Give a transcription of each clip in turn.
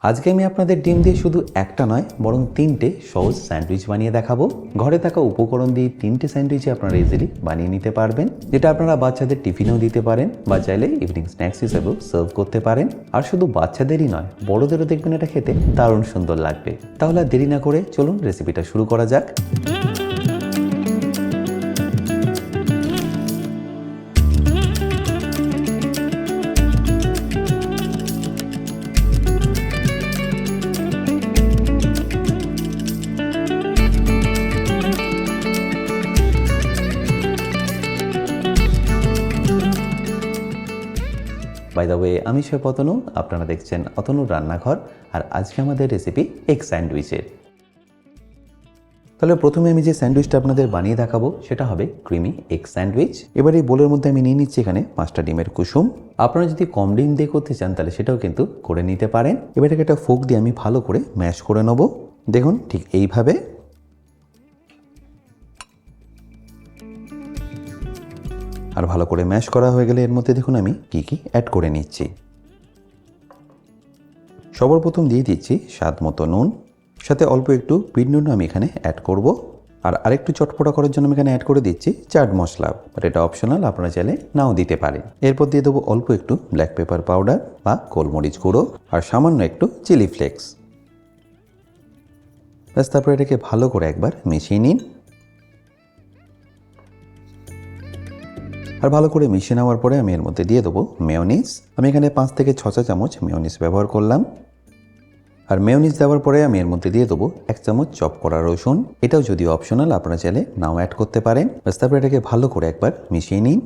আজকে আমি আপনাদের ডিম দিয়ে শুধু একটা নয় বরং তিনটে সহজ স্যান্ডউইচ বানিয়ে দেখাবো। ঘরে থাকা উপকরণ দিয়ে তিনটে স্যান্ডউইচ আপনারা ইজিলি বানিয়ে নিতে পারবেন, যেটা আপনারা বাচ্চাদের টিফিনেও দিতে পারেন বা চাইলে ইভিনিং স্ন্যাক্স হিসেবেও সার্ভ করতে পারেন। আর শুধু বাচ্চাদেরই নয়, বড়দেরও দেখবেন এটা খেতে দারুণ সুন্দর লাগবে। তাহলে আর দেরি না করে চলুন রেসিপিটা শুরু করা যাক। বাই দ্য ওয়ে, আমি শেফ অতনু, আপনারা দেখছেন অতনুর রান্নাঘর। আর আজকে আমাদের রেসিপি এগ স্যান্ডউইচের। তাহলে প্রথমে আমি যে স্যান্ডউইচটা আপনাদের বানিয়ে দেখাবো সেটা হবে ক্রিমি এগ স্যান্ডউইচ। এবার এই বোলের মধ্যে আমি নিয়ে নিচ্ছি এখানে 5টা ডিমের কুসুম। আপনারা যদি কম ডিম দিয়ে করতে চান তাহলে সেটাও কিন্তু করে নিতে পারেন। এবার এটাকে একটা ফোক দিয়ে আমি ভালো করে ম্যাশ করে নেবো। দেখুন ঠিক এইভাবে। আর ভালো করে ম্যাশ করা হয়ে গেলে এর মধ্যে দেখুন আমি কি কি অ্যাড করে নিচ্ছি। সবার প্রথম দিয়ে দিচ্ছি স্বাদ মতো নুন, সাথে অল্প একটু বিট নুন আমি এখানে অ্যাড করব। আর আরেকটু চটপটা করার জন্য আমি এখানে অ্যাড করে দিচ্ছি চাট মশলা, বাট এটা অপশনাল, আপনারা চাইলে নাও দিতে পারেন। এরপর দিয়ে দেবো অল্প একটু ব্ল্যাক পেপার পাউডার বা গোলমরিচ গুঁড়ো আর সামান্য একটু চিলি ফ্লেক্স। ব্যাস, তারপর এটাকে ভালো করে একবার মিশিয়ে নিন। আর ভালো করে মিশিয়ে নেওয়ার পরে আমি এর মধ্যে দিয়ে দেবো মেয়োনিজ। আমি এখানে 5 থেকে 6 চামচ মেয়োনিজ ব্যবহার করলাম। আর মেয়োনিজ দেওয়ার পরে আমি এর মধ্যে দিয়ে দেবো 1 চামচ চপ করা রসুন। এটাও যদিও অপশনাল, আপনারা চাইলে নাও অ্যাড করতে পারেন। ব্যাস, তারপরে এটাকে ভালো করে একবার মিশিয়ে নিন।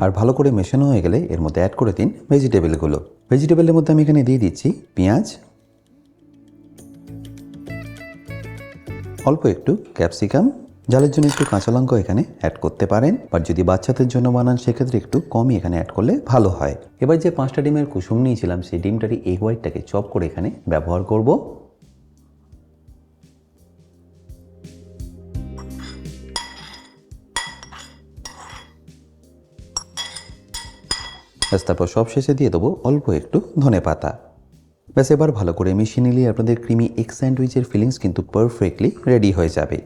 আর ভালো করে মেশানো হয়ে গেলে এর মধ্যে অ্যাড করে দিন ভেজিটেবলগুলো। ভেজিটেবলের মধ্যে আমি এখানে দিয়ে দিচ্ছি পেঁয়াজ, অল্প একটু ক্যাপসিকাম, ঝালের জন্য একটু কাঁচা লঙ্কা এখানে অ্যাড করতে পারেন। আর যদি বাচ্চাদের জন্য বানান সেক্ষেত্রে একটু কমই এখানে অ্যাড করলে ভালো হয়। এবার যে 5টা ডিমের কুসুম নিয়েছিলাম সেই ডিমটারই এগ হোয়াইটটাকে চপ করে এখানে ব্যবহার করব। তারপর সব শেষে দিয়ে দেবো অল্প একটু ধনেপাতা। ব্যাস, এবার ভালো করে মিশিয়ে নিলে আপনাদের ক্রিমি এগ স্যান্ডউইচের ফিলিংস কিন্তু পারফেক্টলি রেডি হয়ে যাবে।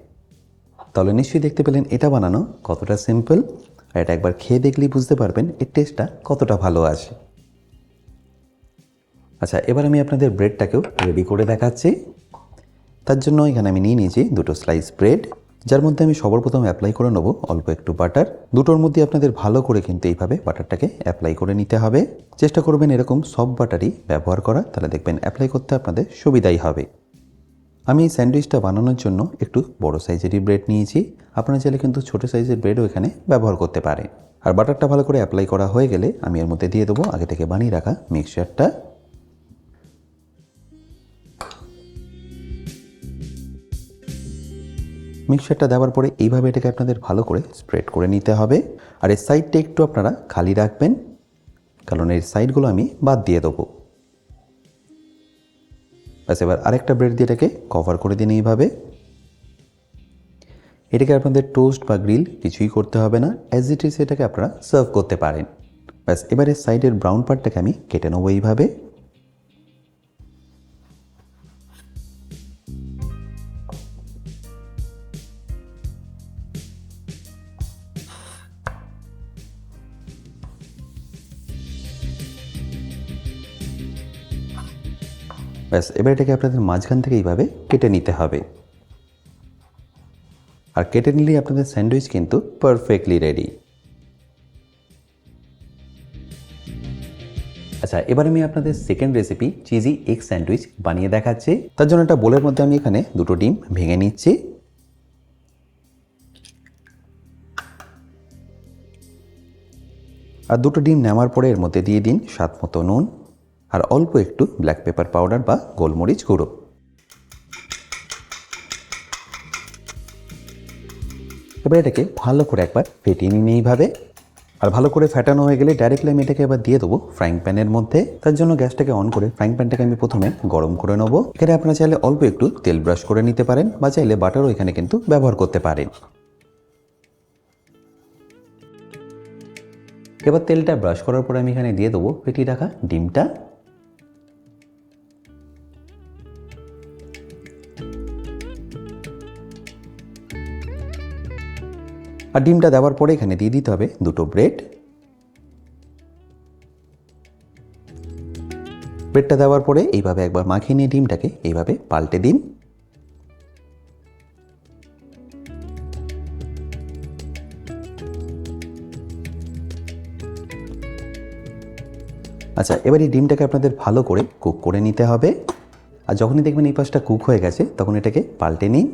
তাহলে নিশ্চয়ই দেখতে পেলেন এটা বানানো কতটা সিম্পল। আর এটা একবার খেয়ে দেখলেই বুঝতে পারবেন এর টেস্টটা কতটা ভালো আসে। আচ্ছা, এবার আমি আপনাদের ব্রেডটাকেও রেডি করে দেখাচ্ছি। তার জন্য এখানে আমি নিয়ে নিয়েছি 2টো স্লাইস ব্রেড, যার মধ্যে আমি সবার প্রথম অ্যাপ্লাই করে নেবো অল্প একটু বাটার। দুটোর মধ্যে আপনাদের ভালো করে কিন্তু এইভাবে বাটারটাকে অ্যাপ্লাই করে নিতে হবে। চেষ্টা করবেন এরকম সব বাটারই ব্যবহার করা, তাহলে দেখবেন অ্যাপ্লাই করতে আপনাদের সুবিধাই হবে। আমি এই স্যান্ডউইচটা বানানোর জন্য একটু বড় সাইজেরই ব্রেড নিয়েছি। আপনারা চাইলে কিন্তু ছোটো সাইজের ব্রেডও এখানে ব্যবহার করতে পারেন। আর বাটারটা ভালো করে অ্যাপ্লাই করা হয়ে গেলে আমি এর মধ্যে দিয়ে দেবো আগে থেকে বানিয়ে রাখা মিক্সচারটা। মিক্সচারটা দেওয়ার পরে এইভাবে এটাকে আপনাদের ভালো করে স্প্রেড করে নিতে হবে। আর এর সাইডটা একটু আপনারা খালি রাখবেন, কারণ এর সাইডগুলো আমি বাদ দিয়ে দেবো। ব্যাস, এবার আরেকটা ব্রেড দিয়ে এটাকে কভার করে দিন এইভাবে। এটাকে আপনাদের টোস্ট বা গ্রিল কিছুই করতে হবে না, অ্যাজ ইট ইজ এটাকে আপনারা সার্ভ করতে পারেন। ব্যাস, এবারে সাইডের ব্রাউন পার্টটাকে আমি কেটে নেবো এইভাবে। ব্যাস, এবার এটাকে আপনাদের মাঝখান থেকে এইভাবে কেটে নিতে হবে। আর কেটে নিলেই আপনাদের স্যান্ডউইচ কিন্তু পারফেক্টলি রেডি। আচ্ছা, এবার আমি আপনাদের second recipe cheesy egg sandwich বানিয়ে দেখাচ্ছি। তার জন্য একটা বোলের মধ্যে আমি এখানে 2টো ডিম ভেঙে নিচ্ছি। আর 2টো ডিম নেওয়ার পরে এর মধ্যে দিয়ে দিন স্বাদ মতো নুন আর অল্প একটু ব্ল্যাক পেপার পাউডার বা গোলমরিচ গুঁড়ো। এবার এটাকে ভালো করে একবার ফেটিয়ে নিন এইভাবে। আর ভালো করে ফ্যাটানো হয়ে গেলে ডাইরেক্টলি আমি এটাকে এবার দিয়ে দেবো ফ্রাইং প্যানের মধ্যে। তার জন্য গ্যাসটাকে অন করে ফ্রাইং প্যানটাকে আমি প্রথমে গরম করে নেবো। এখানে আপনারা চাইলে অল্প একটু তেল ব্রাশ করে নিতে পারেন বা চাইলে বাটারও এখানে কিন্তু ব্যবহার করতে পারেন। এবার তেলটা ব্রাশ করার পরে আমি এখানে দিয়ে দেবো ফেটিয়ে রাখা ডিমটা। আর ডিমটা দেওয়ার পরে এখানে দিয়ে দিতে হবে দুটো ব্রেড। ব্রেডটা দেওয়ার পরে এইভাবে একবার মাখিয়ে নিয়ে ডিমটাকে এইভাবে পাল্টে দিন। আচ্ছা, এবার এই ডিমটাকে আপনাদের ভালো করে কুক করে নিতে হবে। আর যখনই দেখবেন এই পাশটা কুক হয়ে গেছে তখন এটাকে পাল্টে নিন।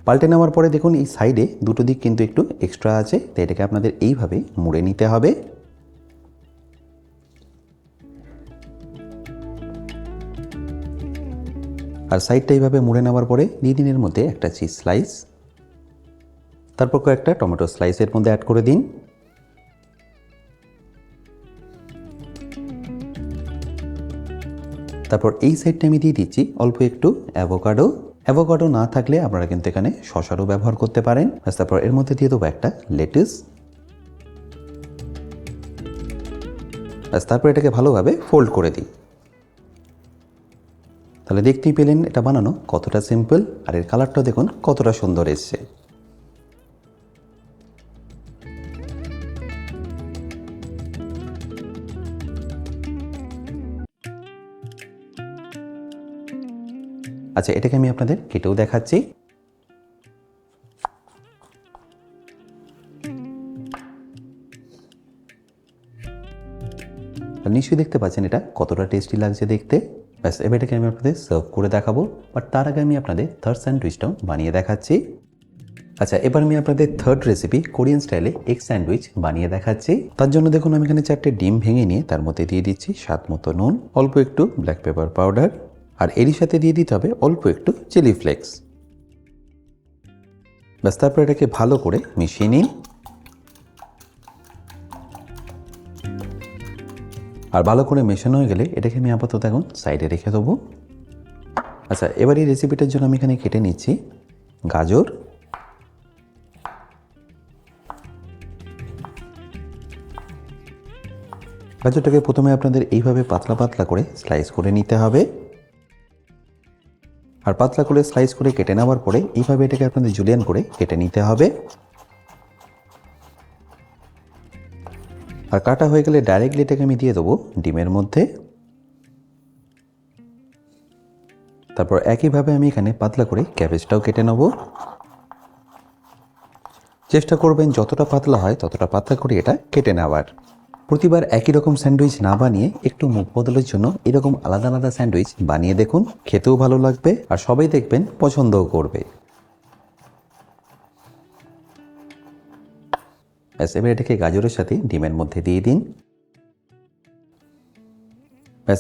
পাল্টে নেওয়ার পরে দেখুন এই সাইডে দুটো দিক কিন্তু একটু এক্সট্রা আছে, তাই এটাকে আপনাদের এইভাবে মুড়ে নিতে হবে। আর সাইডটা এইভাবে মুড়ে নেওয়ার পরে দিয়ে দিন এর মধ্যে একটা চিজ স্লাইস, তারপর কয়েকটা টমেটো স্লাইসের মধ্যে অ্যাড করে দিন। তারপর এই সাইডটা আমি দিয়ে দিচ্ছি অল্প একটু অ্যাভোকাডো। অ্যাভোকাডো না থাকলে আপনারা কিন্তু এখানে শসারও ব্যবহার করতে পারেন। তারপর এর মধ্যে দিয়ে দেবো একটা লেটুস। তারপর এটাকে ভালোভাবে ফোল্ড করে দিই। তাহলে দেখতেই পেলেন এটা বানানো কতটা সিম্পল, আর এর কালারটা দেখুন কতটা সুন্দর এসছে। আচ্ছা, এটাকে আমি আপনাদের কেটেও দেখাচ্ছি। নিশ্চয়ই দেখতে পাচ্ছেন এটা কতটা টেস্টি লাগছে দেখতে। ব্যাস, এবার এটাকে আমি আপনাদের সার্ভ করে দেখাবো, বাট তার আগে আমি আপনাদের থার্ড স্যান্ডউইচটাও বানিয়ে দেখাচ্ছি। আচ্ছা, এবার আমি আপনাদের থার্ড রেসিপি কোরিয়ান স্টাইলে এগ স্যান্ডউইচ বানিয়ে দেখাচ্ছি। তার জন্য দেখুন আমি এখানে 4টে ডিম ভেঙে নিয়ে তার মধ্যে দিয়ে দিচ্ছি স্বাদ মতো নুন, অল্প একটু ব্ল্যাক পেপার পাউডার, আর এরই সাথে দিয়ে দিতে হবে অল্প একটু চিলি ফ্লেক্স। ব্যাস, তারপর এটাকে ভালো করে মিশিয়ে নিন। আর ভালো করে মেশানো হয়ে গেলে এটাকে আমি আপাতত এখন সাইডে রেখে দেবো। আচ্ছা, এবার এই রেসিপিটার জন্য আমি এখানে কেটে নিচ্ছি গাজর, গাজরটাকে প্রথমে আপনাদের এইভাবে পাতলা পাতলা করে স্লাইস করে নিতে হবে। আর পাতলা করে স্লাইস করে কেটে নেওয়ার পরে এইভাবে এটাকে আপনাদের জুলিয়ান করে কেটে নিতে হবে। আর কাটা হয়ে গেলে ডাইরেক্টলি এটাকে আমি দিয়ে দেবো ডিমের মধ্যে। তারপর একইভাবে আমি এখানে পাতলা করে ক্যাবেজটাও কেটে নেব। চেষ্টা করবেন যতটা পাতলা হয় ততটা পাতলা করে এটা কেটে নেওয়ার। প্রতিবার একই রকম স্যান্ডউইচ না বানিয়ে একটু মুখ বদলের জন্য এরকম আলাদা আলাদা স্যান্ডউইচ বানিয়ে দেখুন, খেতেও ভালো লাগবে আর সবাই দেখবেন পছন্দও করবে। এবার এটাকে গাজরের সাথে ডিমের মধ্যে দিয়ে দিন।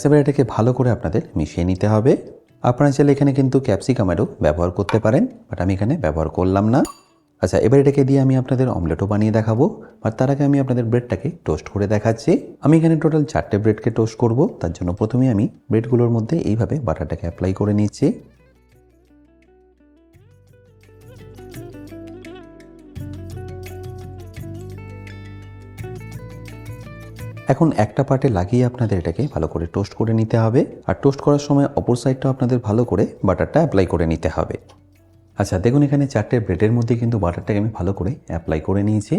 এবার এটাকে ভালো করে আপনাদের মিশিয়ে নিতে হবে। আপনারা চাইলে এখানে কিন্তু ক্যাপসিকামেরও ব্যবহার করতে পারেন, বাট আমি এখানে ব্যবহার করলাম না। আচ্ছা, এবার এটাকে দিয়ে আমি আপনাদের অমলেটও বানিয়ে দেখাবো, আর তার আগে আমি আপনাদের ব্রেডটাকে টোস্ট করে দেখাচ্ছি। আমি এখানে টোটাল 4টে ব্রেডকে টোস্ট করব। তার জন্য প্রথমে আমি ব্রেডগুলোর মধ্যে এইভাবে বাটারটাকে অ্যাপ্লাই করে নিচ্ছি। এখন একটা পার্টে লাগিয়ে আপনাদের এটাকে ভালো করে টোস্ট করে নিতে হবে। আর টোস্ট করার সময় অপর সাইডটাও আপনাদের ভালো করে বাটারটা অ্যাপ্লাই করে নিতে হবে। আচ্ছা, দেখুন এখানে 4টে ব্রেডের মধ্যে কিন্তু বাটারটাকে আমি ভালো করে অ্যাপ্লাই করে নিয়েছি।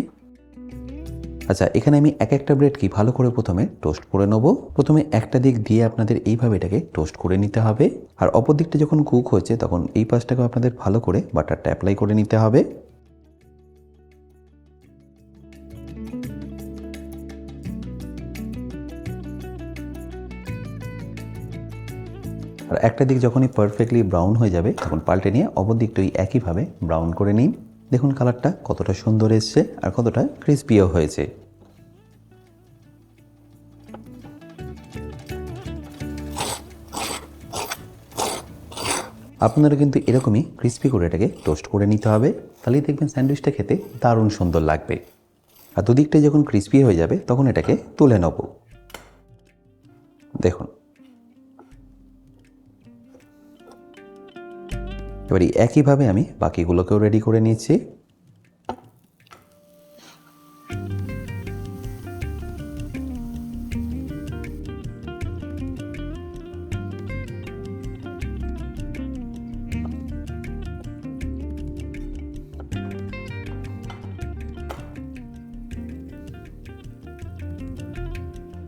আচ্ছা, এখানে আমি এক একটা ব্রেড কি ভালো করে প্রথমে টোস্ট করে নেব। প্রথমে একটা দিক দিয়ে আপনাদের এইভাবে এটাকে টোস্ট করে নিতে হবে। আর অপর দিকটা যখন কুক হচ্ছে তখন এই পাশটাকে আপনাদের ভালো করে বাটারটা অ্যাপ্লাই করে নিতে হবে। আর একটা দিক যখনই পারফেক্টলি ব্রাউন হয়ে যাবে তখন পাল্টে নিয়ে অপর দিকটাই একইভাবে ব্রাউন করে নিন। দেখুন কালারটা কতটা সুন্দর এসছে আর কতটা ক্রিস্পিও হয়েছে। আপনারা কিন্তু এরকমই ক্রিস্পি করে এটাকে টোস্ট করে নিতে হবে, তাহলেই দেখবেন স্যান্ডউইচটা খেতে দারুণ সুন্দর লাগবে। আর দুদিকটাই যখন ক্রিস্পি হয়ে যাবে তখন এটাকে তুলে নেব। দেখুন, এবারে একইভাবে আমি বাকিগুলোকেও রেডি করে নিচ্ছি।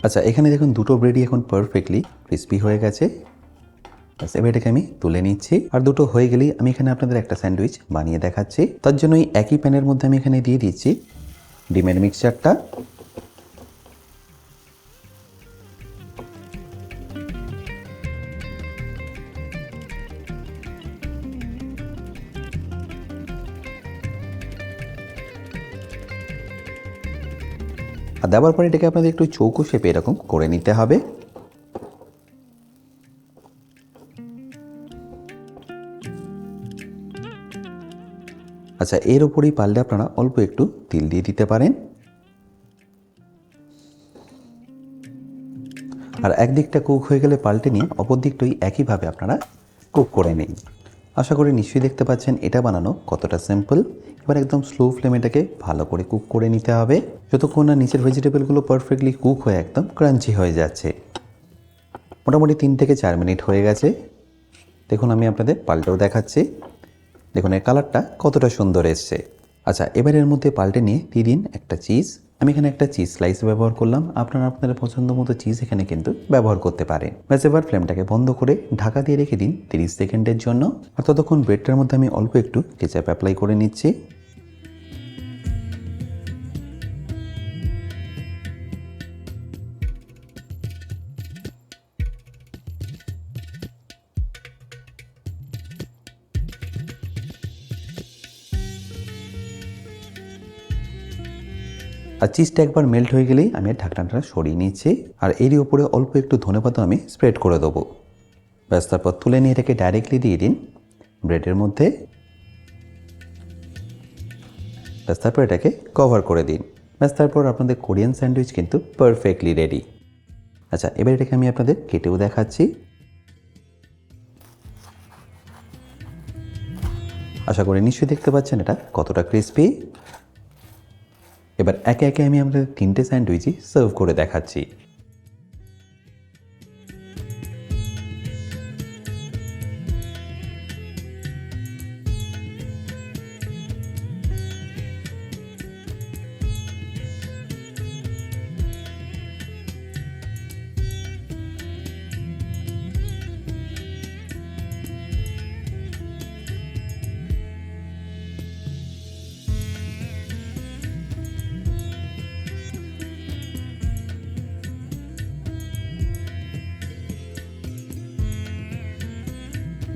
আচ্ছা, এখানে দেখুন দুটো ব্রেডই এখন পারফেক্টলি ক্রিস্পি হয়ে গেছে। এবার এটাকে আমি তুলে নিচ্ছি। আর দুটো হয়ে গেলেই আমি এখানে আপনাদের একটা স্যান্ডউইচ বানিয়ে দেখাচ্ছি। তার জন্য এই একই প্যানের মধ্যে আমি এখানে দিয়ে দিচ্ছি ডিমের মিক্সচারটা, আর দেওয়ার পরে এটাকে আপনাদের একটু চৌকো শেপে এরকম করে নিতে হবে। আচ্ছা, এর উপরেই পারলে আপনারা অল্প একটু তিল দিয়ে দিতে পারেন। আর একদিকটা কুক হয়ে গেলে পাল্টে নিয়ে অপর দিকটাই একইভাবে আপনারা কুক করে নিন। আশা করি নিশ্চয়ই দেখতে পাচ্ছেন এটা বানানো কতটা সিম্পল। এবার একদম স্লো ফ্লেমে এটাকে ভালো করে কুক করে নিতে হবে, যতক্ষণ না নিচের ভেজিটেবলগুলো পারফেক্টলি কুক হয়ে একদম ক্রাঞ্চি হয়ে যাচ্ছে। মোটামুটি 3 থেকে 4 মিনিট হয়ে গেছে। দেখুন, আমি আপনাদের পাল্টেও দেখাচ্ছি। দেখুন এর কালারটা কতটা সুন্দর এসছে। আচ্ছা, এবার এর মধ্যে পাল্টে নিয়ে দিয়ে দিন একটা চিজ। আমি এখানে একটা চিজ স্লাইস ব্যবহার করলাম, আপনারা আপনাদের পছন্দ মতো চিজ এখানে কিন্তু ব্যবহার করতে পারেন। ব্যাস, এবার ফ্লেমটাকে বন্ধ করে ঢাকা দিয়ে রেখে দিন 30 সেকেন্ডের জন্য। আর ততক্ষণ ব্রেডটার মধ্যে আমি অল্প একটু কেচাপ অ্যাপ্লাই করে নিচ্ছি। আর চিজটা একবার মেল্ট হয়ে গেলেই আমি ঢাকনাটা সরিয়ে নিচ্ছি। আর এরই উপরে অল্প একটু ধনেপাতা আমি স্প্রেড করে দেবো। ব্যাস, তারপর তুলে নিয়ে এটাকে ডাইরেক্টলি দিয়ে দিন ব্রেডের মধ্যে। ব্যাস, তারপর এটাকে কভার করে দিন। ব্যাস, তারপর আপনাদের কোরিয়ান স্যান্ডউইচ কিন্তু পারফেক্টলি রেডি। আচ্ছা, এবার এটাকে আমি আপনাদের কেটেও দেখাচ্ছি। আশা করি নিশ্চয়ই দেখতে পাচ্ছেন এটা কতটা ক্রিস্পি। এবার একে একে আমি আপনাদের 3টে স্যান্ডউইচই সার্ভ করে দেখাচ্ছি।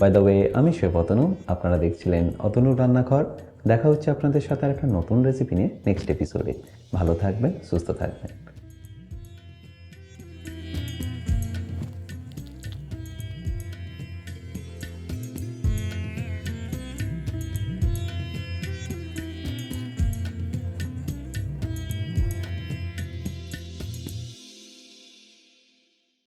বাই দ্য ওয়ে, আমি শেফ অতনু, আপনারা দেখছিলেন অতনুর রান্নাঘর। দেখা হচ্ছে আপনাদের সাথে আর একটা নতুন রেসিপি নিয়ে নেক্সট এপিসোডে। ভালো থাকবেন, সুস্থ থাকবেন।